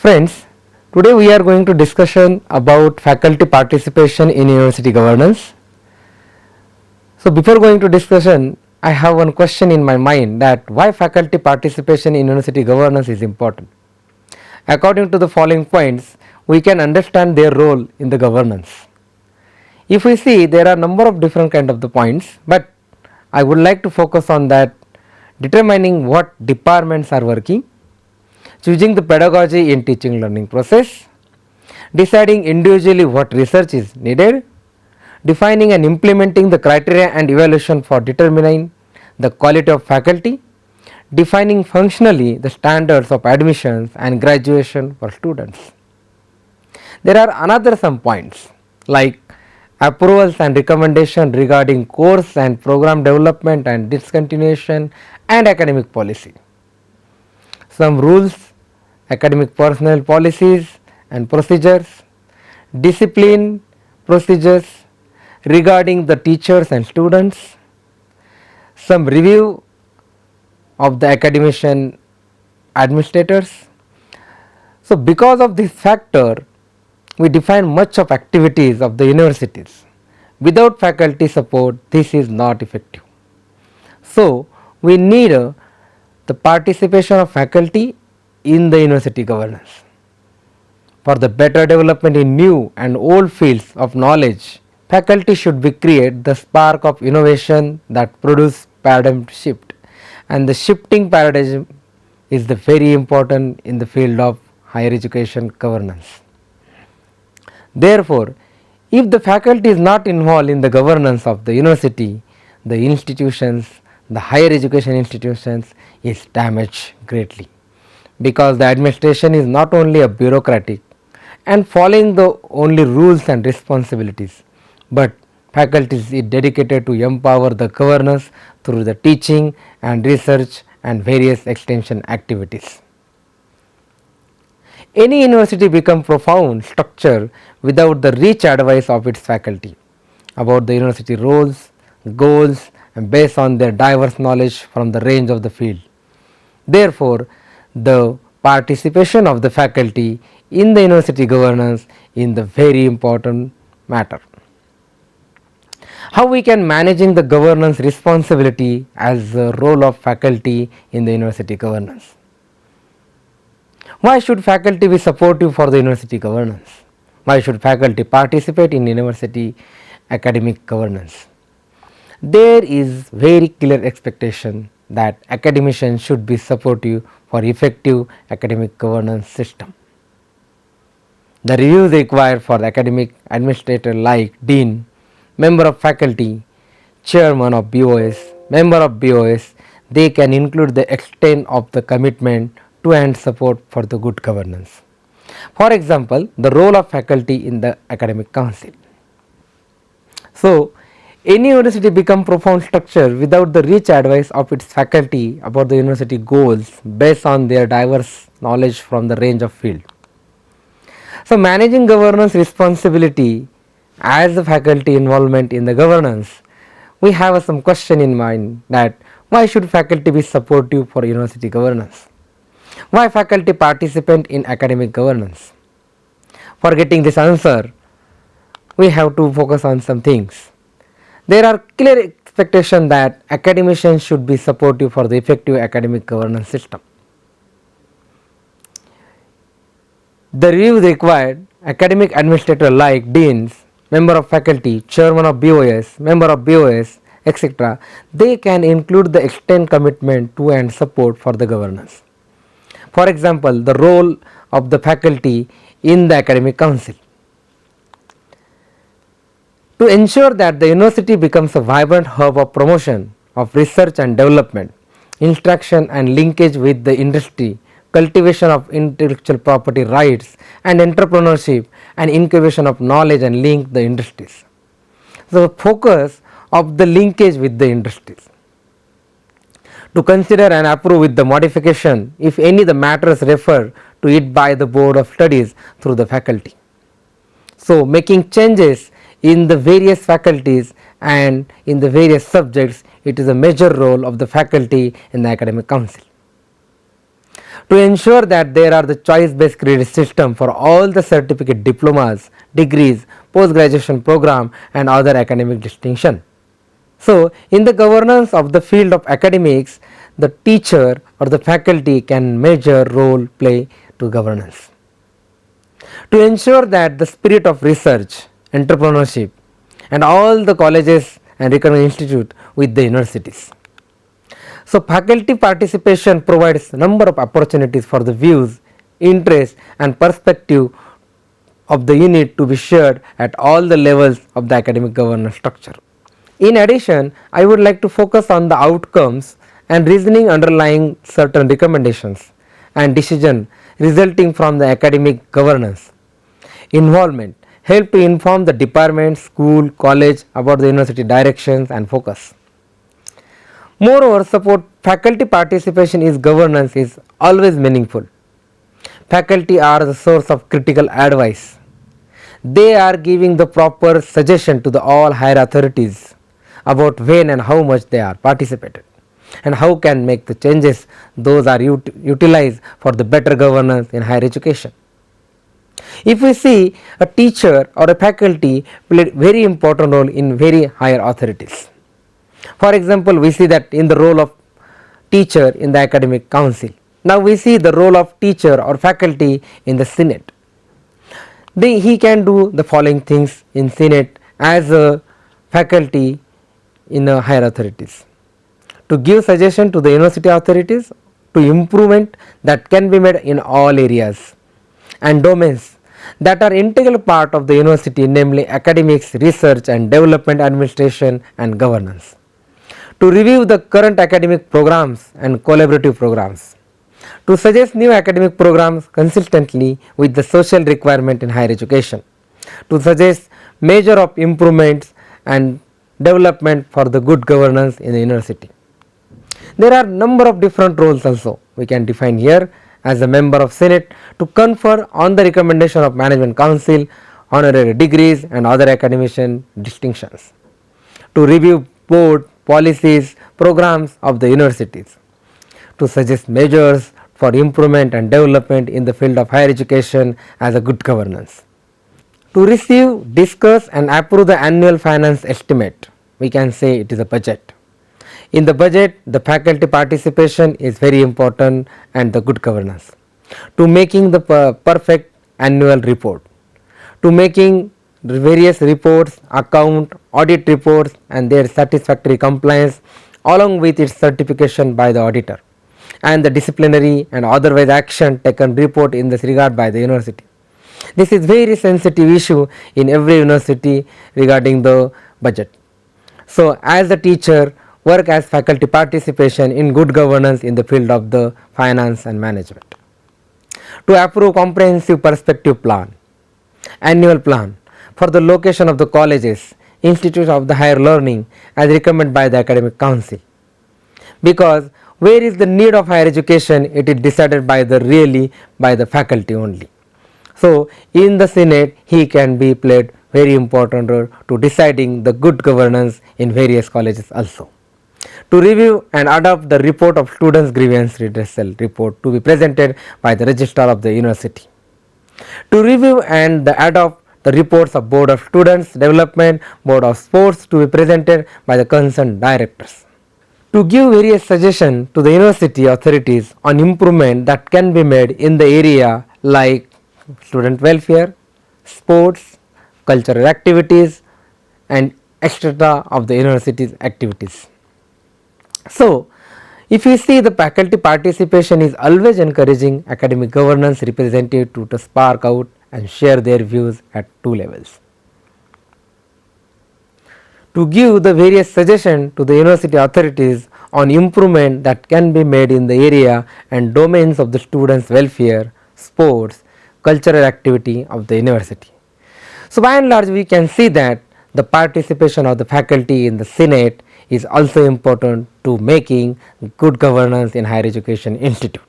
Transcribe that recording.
Friends, today we are going to discussion about faculty participation in university governance. So before going to discussion, I have one question in my mind that why faculty participation in university governance is important. According to the following points, we can understand their role in the governance. If we see, there are number of different kind of the points, but I would like to focus on that determining what departments are working, choosing the pedagogy in teaching learning process, deciding individually what research is needed, defining and implementing the criteria and evaluation for determining the quality of faculty, defining functionally the standards of admissions and graduation for students. There are another some points like approvals and recommendation regarding course and program development and discontinuation and academic policy. Some rules, academic personnel policies and procedures, discipline procedures regarding the teachers and students, some review of the academician administrators. So because of this factor, we define much of activities of the universities. Without faculty support, this is not effective. So we need the participation of faculty in the university governance. For the better development in new and old fields of knowledge, faculty should be create the spark of innovation that produce paradigm shift, and the shifting paradigm is the very important in the field of higher education governance. Therefore, if the faculty is not involved in the governance of the university, the institutions, the higher education institutions is damaged greatly, because the administration is not only a bureaucratic and following the only rules and responsibilities, but faculties is dedicated to empower the governance through the teaching and research and various extension activities. Any university become profound structure without the rich advice of its faculty about the university roles, goals, and based on their diverse knowledge from the range of the field. Therefore, the participation of the faculty in the university governance is the very important matter. How we can managing the governance responsibility as the role of faculty in the university governance. Why should faculty be supportive for the university governance? Why should faculty participate in university academic governance? There is very clear expectation that academicians should be supportive for effective academic governance system. The reviews required for the academic administrator like dean, member of faculty, chairman of BOS, member of BOS, they can include the extent of the commitment to and support for the good governance. For example, the role of faculty in the academic council. So, any university become profound structure without the rich advice of its faculty about the university goals based on their diverse knowledge from the range of field. So, managing governance responsibility as the faculty involvement in the governance, we have some question in mind that why should faculty be supportive for university governance? Why faculty participate in academic governance? For getting this answer, we have to focus on some things. There are clear expectations that academicians should be supportive for the effective academic governance system. The reviews required, academic administrator like deans, member of faculty, chairman of BOS, member of BOS, etc., they can include the extent commitment to and support for the governance. For example, the role of the faculty in the academic council. To ensure that the university becomes a vibrant hub of promotion of research and development, instruction and linkage with the industry, cultivation of intellectual property rights and entrepreneurship and incubation of knowledge and link the industries. So, focus of the linkage with the industries. To consider and approve with the modification if any the matters referred to it by the board of studies through the faculty. So, making changes in the various faculties and in the various subjects, it is a major role of the faculty in the academic council. To ensure that there are the choice based credit system for all the certificate diplomas, degrees, post graduation program and other academic distinction. So, in the governance of the field of academics, the teacher or the faculty can major role play to governance. To ensure that the spirit of research, entrepreneurship and all the colleges and recognized institute with the universities. So, faculty participation provides number of opportunities for the views, interest and perspective of the unit to be shared at all the levels of the academic governance structure. In addition, I would like to focus on the outcomes and reasoning underlying certain recommendations and decision resulting from the academic governance. Involvement help to inform the department, school, college about the university directions and focus. Moreover, support faculty participation is governance is always meaningful. Faculty are the source of critical advice. They are giving the proper suggestion to the all higher authorities about when and how much they are participated and how can make the changes those are utilized for the better governance in higher education. If we see, a teacher or a faculty played very important role in very higher authorities. For example, we see that in the role of teacher in the academic council. Now we see the role of teacher or faculty in the senate. He can do the following things in senate as a faculty in higher authorities: to give suggestion to the university authorities to improvement that can be made in all areas and domains that are integral part of the university, namely academics, research and development, administration and governance; to review the current academic programs and collaborative programs; to suggest new academic programs consistently with the social requirement in higher education; to suggest measure of improvements and development for the good governance in the university. There are number of different roles also we can define here. As a member of senate, to confer on the recommendation of management council honorary degrees and other academician distinctions; to review board policies, programs of the universities; to suggest measures for improvement and development in the field of higher education as a good governance; to receive, discuss and approve the annual finance estimate. We can say it is a budget. In the budget, the faculty participation is very important and the good governance; to making the perfect annual report; to making the various reports, account, audit reports and their satisfactory compliance along with its certification by the auditor, and the disciplinary and otherwise action taken report in this regard by the university. This is very sensitive issue in every university regarding the budget. So, as a teacher, work as faculty participation in good governance in the field of the finance and management. To approve comprehensive perspective plan, annual plan for the location of the colleges, institutes of the higher learning as recommended by the academic council. Because where is the need of higher education, it is decided by the faculty only. So, in the senate he can be played very important role to deciding the good governance in various colleges also. To review and adopt the report of students grievance redressal report to be presented by the registrar of the university. To review and adopt the reports of board of students development, board of sports to be presented by the concerned directors. To give various suggestions to the university authorities on improvement that can be made in the area like student welfare, sports, cultural activities and etc. of the university's activities. So, if you see, the faculty participation is always encouraging academic governance representative to spark out and share their views at two levels. To give the various suggestions to the university authorities on improvement that can be made in the area and domains of the students welfare, sports, cultural activity of the university. So, by and large we can see that the participation of the faculty in the senate is also important to making good governance in higher education institute.